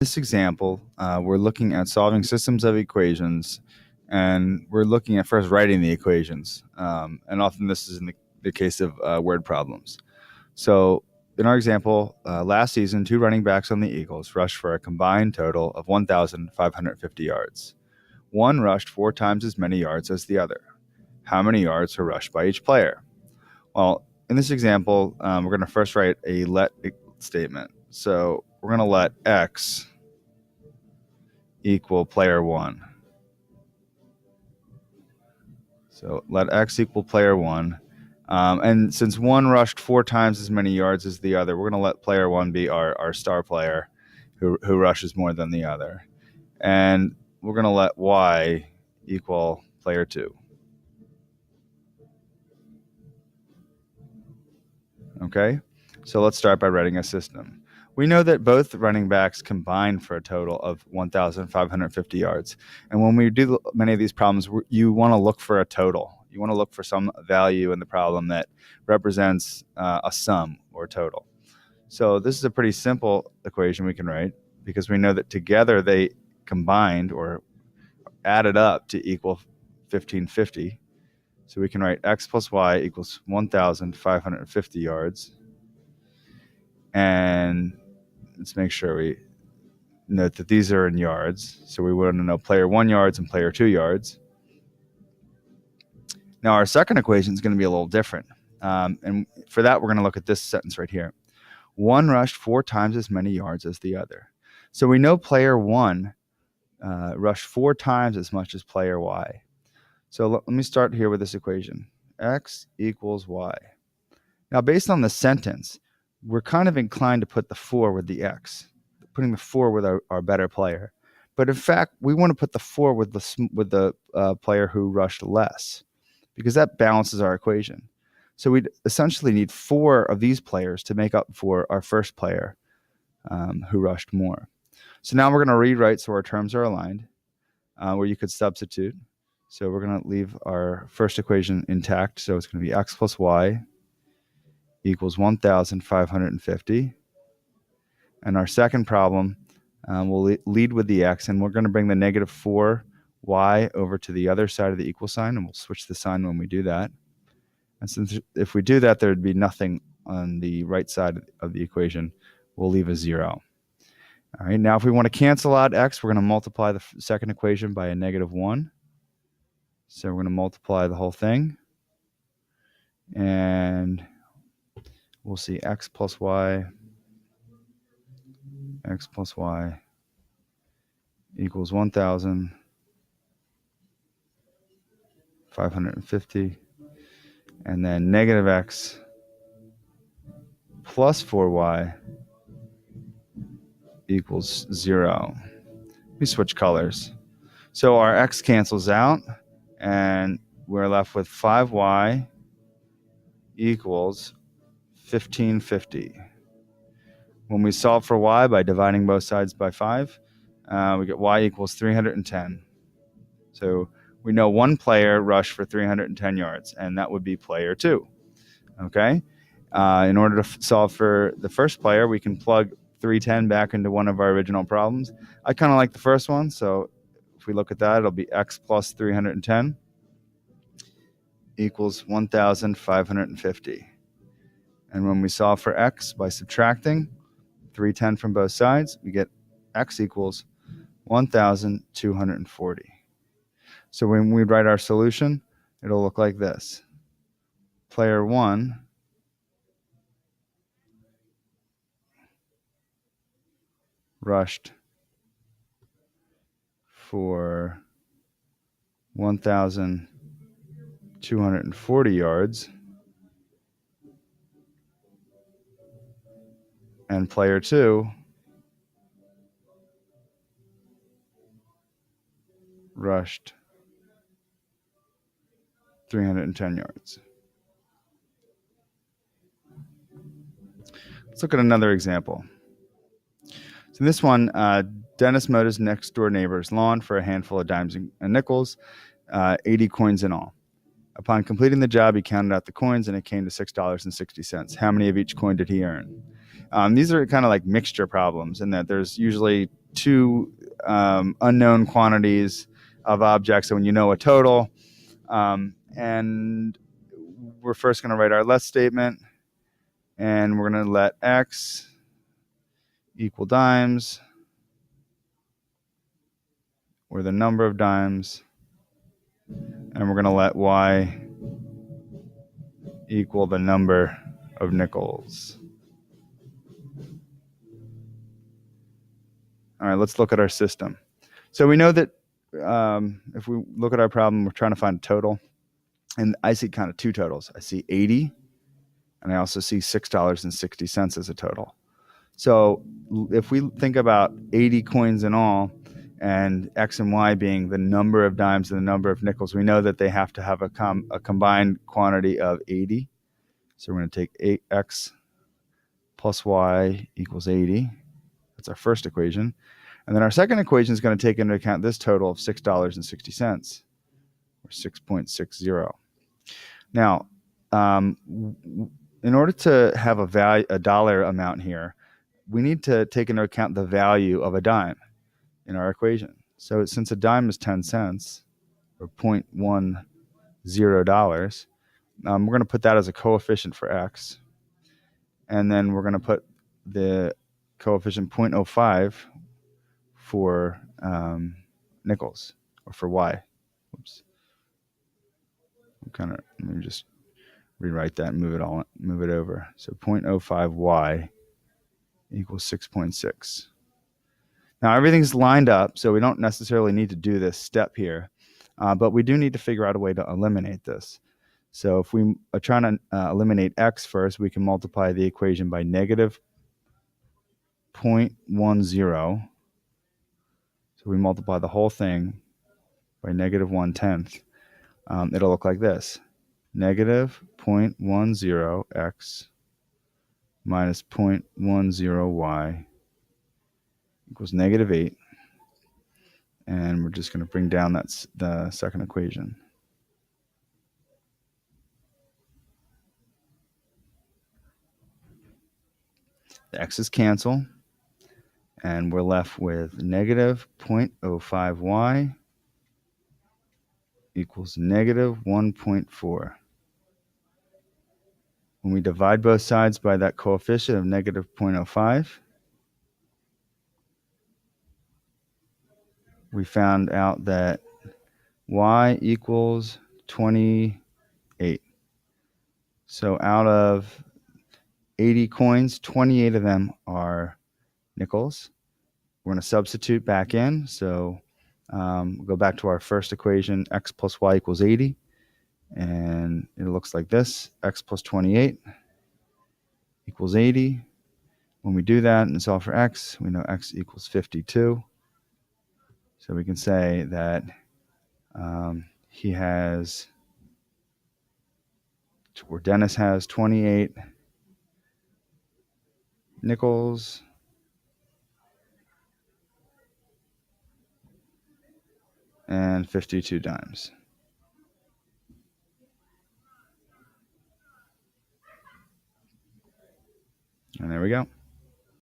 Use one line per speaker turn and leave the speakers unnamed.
This example, we're looking at solving systems of equations, and we're looking at first writing the equations. And often this is in the case of word problems. So in our example, last season, 2 running backs on the Eagles rushed for a combined total of 1,550 yards. One rushed 4 times as many yards as the other. How many yards were rushed by each player? Well, in this example, we're going to first write a let statement. So we're going to let X equal player 1. So let X equal player 1. And since one rushed 4 times as many yards as the other, we're going to let player 1 be our star player who rushes more than the other. And we're going to let Y equal player 2. Okay, so let's start by writing a system. We know that both running backs combined for a total of 1,550 yards. And when we do many of these problems, you want to look for a total. You want to look for some value in the problem that represents a sum or total. So this is a pretty simple equation we can write because we know that together they combined or added up to equal 1,550. So we can write X plus Y equals 1,550 yards. And let's make sure we note that these are in yards. So we want to know player 1 yards and player 2 yards. Now our second equation is going to be a little different. And for that, we're going to look at this sentence right here. One rushed 4 times as many yards as the other. So we know player 1 rushed 4 times as much as player Y. So let me start here with this equation. X equals Y. Now, based on the sentence, we're kind of inclined to put the 4 with the X, putting the 4 with our better player. But in fact, we want to put the 4 with the player who rushed less, because that balances our equation. So we'd essentially need 4 of these players to make up for our first player who rushed more. So now we're going to rewrite so our terms are aligned, where you could substitute. So we're going to leave our first equation intact. So it's going to be X plus Y equals 1,550. And our second problem, we'll lead with the X, and we're going to bring the negative 4Y over to the other side of the equal sign, and we'll switch the sign when we do that. And since if we do that, there'd be nothing on the right side of the equation. We'll leave a 0. All right, now if we want to cancel out X, we're going to multiply the second equation by a negative 1. So we're going to multiply the whole thing. And we'll see X plus Y equals 1,550. And then negative X plus 4Y equals 0. We switch colors. So our X cancels out, and we're left with 5Y equals 1,550. When we solve for Y by dividing both sides by 5, we get Y equals 310. So we know one player rushed for 310 yards, and that would be player 2. Okay? In order to solve for the first player, we can plug 310 back into one of our original problems. I kind of like the first one, so if we look at that, it'll be X plus 310 equals 1,550. And when we solve for X by subtracting 310 from both sides, we get X equals 1,240. So when we write our solution, it'll look like this. Player 1 rushed for 1,240 yards, and player 2 rushed 310 yards. Let's look at another example. So in this one, Dennis mowed his next door neighbor's lawn for a handful of dimes and nickels, 80 coins in all. Upon completing the job, he counted out the coins, and it came to $6.60. How many of each coin did he earn? These are kind of like mixture problems in that there's usually two unknown quantities of objects, and when you know a total, and we're first going to write our let statement, and we're going to let x equal dimes, or the number of dimes, and we're going to let y equal the number of nickels. All right, let's look at our system. So we know that if we look at our problem, we're trying to find a total. And I see kind of two totals. I see 80, and I also see $6.60 as a total. So if we think about 80 coins in all, and x and y being the number of dimes and the number of nickels, we know that they have to have a combined quantity of 80. So we're going to take 8x plus y equals 80. That's our first equation. And then our second equation is going to take into account this total of $6.60, or 6.60. Now, in order to have a dollar amount here, we need to take into account the value of a dime in our equation. So since a dime is 10 cents, or $0.10, we're going to put that as a coefficient for x. And then we're going to put the coefficient 0.05 for nickels, or for y. Oops. Let me just rewrite that and move it over. So 0.05 y equals 6.6. Now everything's lined up, so we don't necessarily need to do this step here, but we do need to figure out a way to eliminate this. So if we are trying to eliminate x first, we can multiply the equation by negative 0.10. So we multiply the whole thing by negative 1/10. It'll look like this. Negative 0.10x minus 0.10y equals negative 8. And we're just going to bring down the second equation. The x's cancel, and we're left with negative 0.05y equals negative 1.4. When we divide both sides by that coefficient of negative 0.05, we found out that y equals 28. So out of 80 coins, 28 of them are nickels. We're going to substitute back in. So we'll go back to our first equation, x plus y equals 80. And it looks like this. X plus 28 equals 80. When we do that and solve for x, we know x equals 52. So we can say that he has, or Dennis has 28 nickels and 52 dimes. And there we go.